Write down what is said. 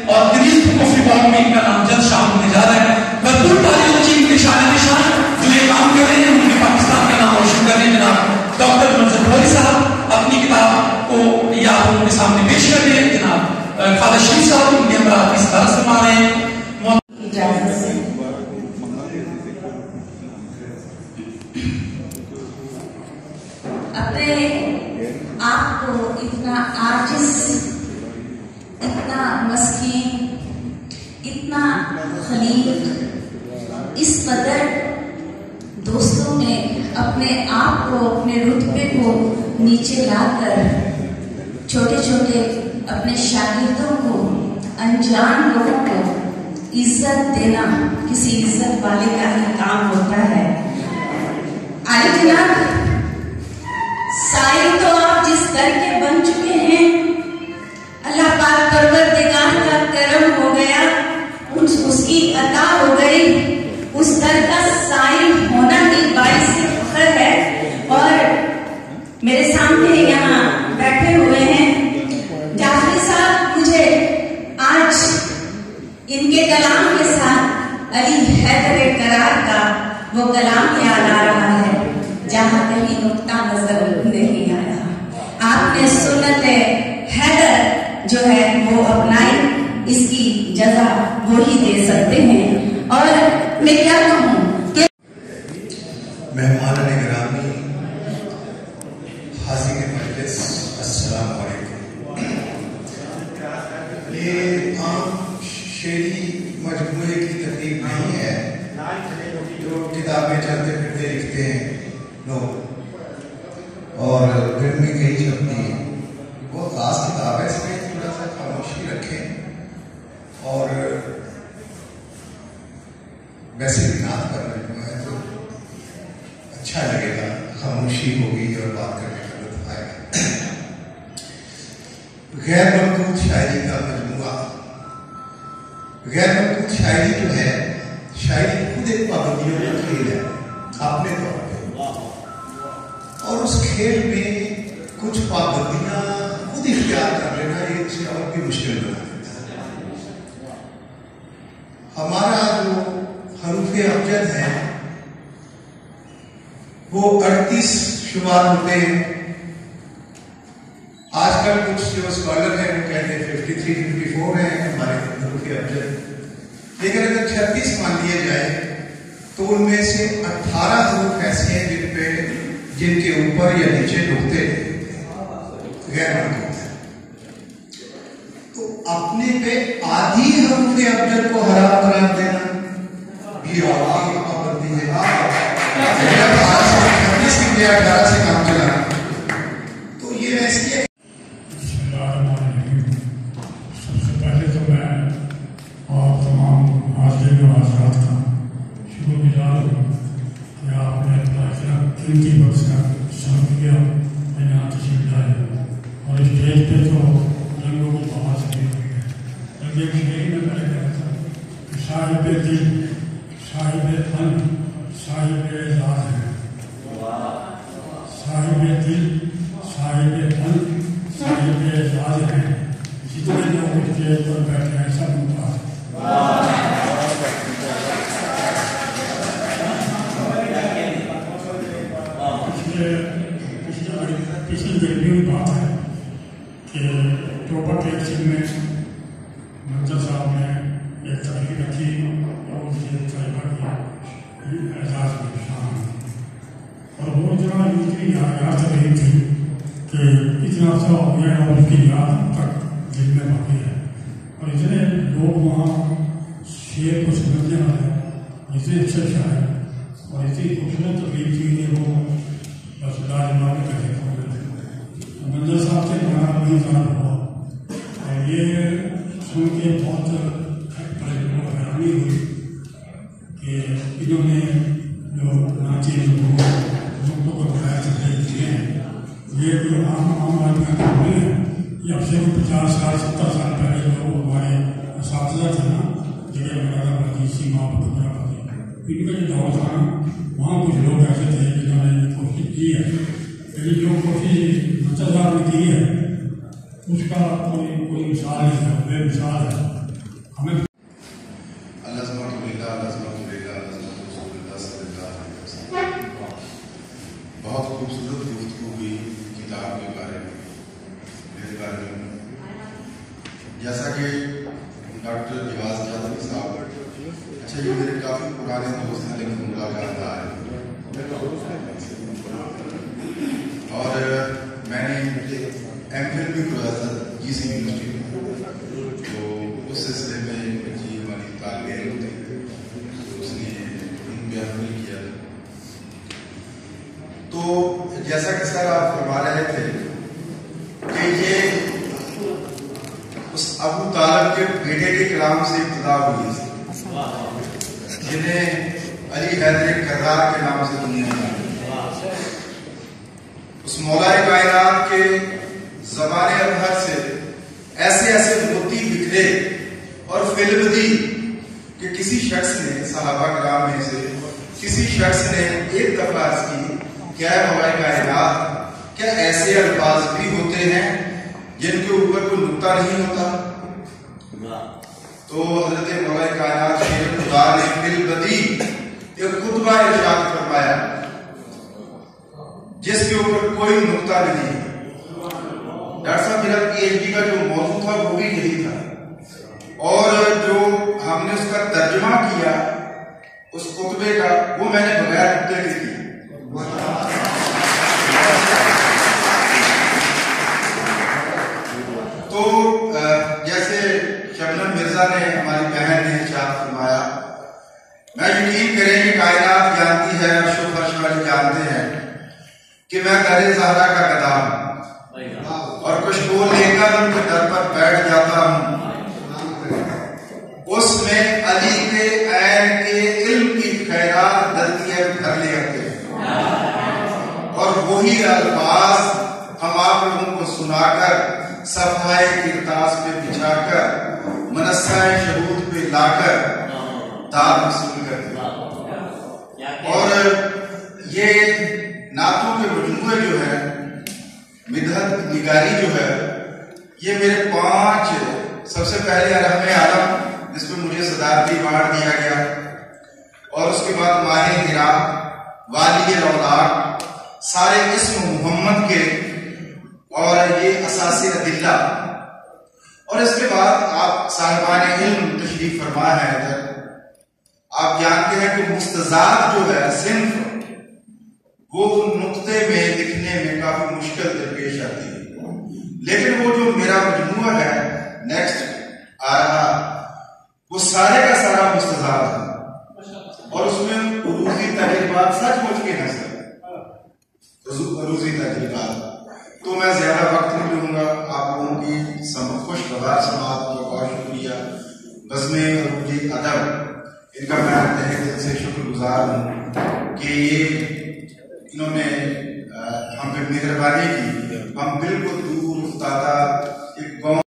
और Guinness book of record में इनका नाम जल्द शामिल होने जा रहा है। भरपूर तालियों से इनके शान निशान जो ये काम कर रहे हैं, उनके पाकिस्तान का नाम रोशन कर रहे हैं। जनाब डॉक्टर मंजर भोरी साहब अपनी किताब को या उनके सामने पेश कर रहे हैं। जनाब खालिद शरीफ साहब उनके हमरा इस तरह से मारे हैं। अपने आप को इतना आजिज़, इतना मस्कीन, इतना खलील, इस कदर दोस्तों ने अपने आप को, अपने रुतबे को नीचे लाकर छोटे छोटे अपने शागिर्दों को, अनजान लोगों को इज्जत देना किसी इज्जत वाले का ही काम होता है। आले जनाब, साईं तो आप जिस दर के बन चुके हैं, अल्लाह पाक परवरदिगार का करम हो गया, उसकी अता हो गई, उस दर का साईं होना ही बाइस फख्र है। और मेरे सामने यहाँ बैठे हुए हैं जाफरी साहब, मुझे आज इनके कलाम के साथ अली हैदर करार का वो कलाम याद आ रहा है, जहाँ कहीं नुक्ता नजर नहीं आया। आपने सुन्नत हैदर जो है वो अपनाई, इसकी जजा वो ही दे सकते हैं। और मैं क्या कहूँ कि मेहमान गिरामी, हाज़िर मजलिस, अस्सलाम वालेकुम। ये आम शेरी मजमूए की तकरीब नहीं है जो किताबें चलते फिरते लिखते हैं लोग और फिर में कहीं छपती है। वो खास किताब है, इसमें थोड़ा सा खामोशी रखें और वैसे भी नात कर रहे हैं तो अच्छा लगेगा, खामोशी होगी और बात करने का लुत्फ आएगा। गैर मलकूत शायरी का मजमूआ। गैर मलकूत शायरी जो है, शायरी खुद एक पाबंदियों का खेल है अपने तौर पे, और उस खेल में कुछ पाबंदियां खुद इख्तियार कर लेना ये उसे और भी मुश्किल बना देता है। हमारा जो हरूफे अबजद है वो 38 शुमार होते हैं। आजकल कुछ जो स्कॉलर हैं वो कहते हैं 53-54 हैं हमारे हरूफे अबजद, लेकिन अगर 36 मान लिए जाए तो उनमें से 18 हरूफ ऐसे हैं जिनके ऊपर या नीचे नुक्ते गैर मलकूत है। तो अपने पे आधी हरूफे अबजद को हराम करार देना भी पाबंदी है। 18 से काम चलाना तो ये ऐसी है। सबसे पहले तो मैं और तमाम हाज़िर और हज़रात का शुक्रगुज़ार हूँ कि आपने अपना इतना कीमती वक्त का सर्व किया, मैंने यहाँ तशरीफ़ लाए और इस स्टेज पे तो रंगों की बहुत सही हुई है। रंगे की में मैंने कहा था कि साहिब दिल, साहिब फन, साहिब एजाज़ है। साहिब दिल, साहिब फन, साहिब एजाज़ है। जितने लोग स्टेज पर बैठे हैं सब मुमताज़ हैं। पिछली गर्मियों की बात है कि टोपा टेक्सिन में मंजर साहब ने एक तकरीर रखी और मुझे तयबा किया एजाज़ में शामिल, और वो इतना इतनी याद रही थी कि इतना सा हो गया और उसकी याद तक दिल में बाकी है। और इतने लोग वहाँ शेर को समझने वाले, इतने अच्छे शायर और इतनी खूबसूरत तकरीर थी कि वो बस लाजवाब करके मंजर साहब से हमारा वही जान हुआ और ये सुन के बहुत हैरानी हुई कि इन्होंने जो नाचे लोगों को बढ़ाया दिए हैं, ये कोई आम आदमी का काम नहीं है। ये अब से 50 साल 70 साल पहले जो हमारे असातिज़ा थे ना, जगह वगैरह बनी, सीमा वगैरह बनी, इनका जो दौर था ना, वहाँ कुछ लोग ऐसे थे जिन्होंने कोशिश की है। लेकिन जो कोशिश मंजर साहब ने की है उसका कोई मिसाल नहीं है, बेमिसाल है। जैसा कि डॉक्टर निवाज जादवी साहब, अच्छा ये मेरे काफ़ी पुराने दोस्त हैं लेकिन मुलाकात आ रही और मैंने एमफिल भी किया था GC यूनिवर्सिटी में, तो उस सिलसिले में बच्ची हमारी तालिब थी तो उसने भी एमफिल किया। तो जैसा कि सर आप फरमा रहे थे कि ये उस अबू तालिब के बेटे के कलाम से इब्तिदा हुई है, जिन्हें अली हैदर कर्रार के नाम से दुनिया में उस मौलाए कायनात के ज़बाने अज़हर से ऐसे ऐसे मोती बिखरे और फिल्म दी कि किसी शख्स ने सहाबा कराम में से किसी शख्स ने एक दफा अर्ज़ की, क्या मौलाए कायनात, क्या ऐसे अल्फाज भी होते हैं जिनके ऊपर कोई नुक्ता नहीं होता? तो हजरत मौलाए कायनात शेर खुदा ने फिल्म दी एक खुतबा इरशाद फरमाया जिसके ऊपर कोई नुक्ता नहीं है। डॉक्टर साहब मेरा PhD का जो मौजूद था वो भी यही था और जो हमने उसका तर्जुमा किया उस खुतबे का वो मैंने बगैर नुक्ते के किया। तो जैसे शबनम मिर्जा ने, हमारी बहन ने इरशाद फरमाया, मैं यकीन करें कि कायनात जानती है, अर्श व फर्श वाले जानते हैं कि मैं दरे ज़हरा का गदा हूं और खुशबू लेकर उनके दर पर बैठ जाता हूं। उसमें अली के ऐन के इल्म की खैरात दलतियां भर ले आते हैं और वही अल्फाज हम आप लोगों को सुनाकर सफाए किरतास पे बिछाकर मनसाए शहूद पे लाकर दाद वसूल करते हैं। और ये नातों के मजमूए जो है, मिदहत निगारी जो है, ये मेरे 5 सबसे पहले अलहम आलम जिसमें मुझे सदारती अवार्ड दिया गया और उसके बाद माहे हिरा, वाली औलाद, सारे इस्म मोहम्मद के और ये असासे अदिल्ला और इसके बाद आप साहिबान इल्म तशरीफ फरमा है इधर। आप जानते हैं कि मुस्तजाद जो है सिंफ वो नुक्ते में लिखने में काफी मुश्किल दरपेश आती है, लेकिन वो जो मेरा मजमूआ है नेक्स्ट आ रहा वो सारे का सारा मुस्तजाद है और उसमें उरूजी तजर्बात सचमुच के हैं सर, उरूजी तजर्बात। तो मैं ज्यादा वक्त नहीं लूंगा, आप लोगों की खुशगवार समात का बहुत शुक्रिया। बज़्मे उरूजी अदब इनका मैं तहे दिल से शुक्रगुजार हूँ कि ये इन्होंने हम पे मेहरबानी की। हम बिल्कुल दूर उफ्तादा एक गाँव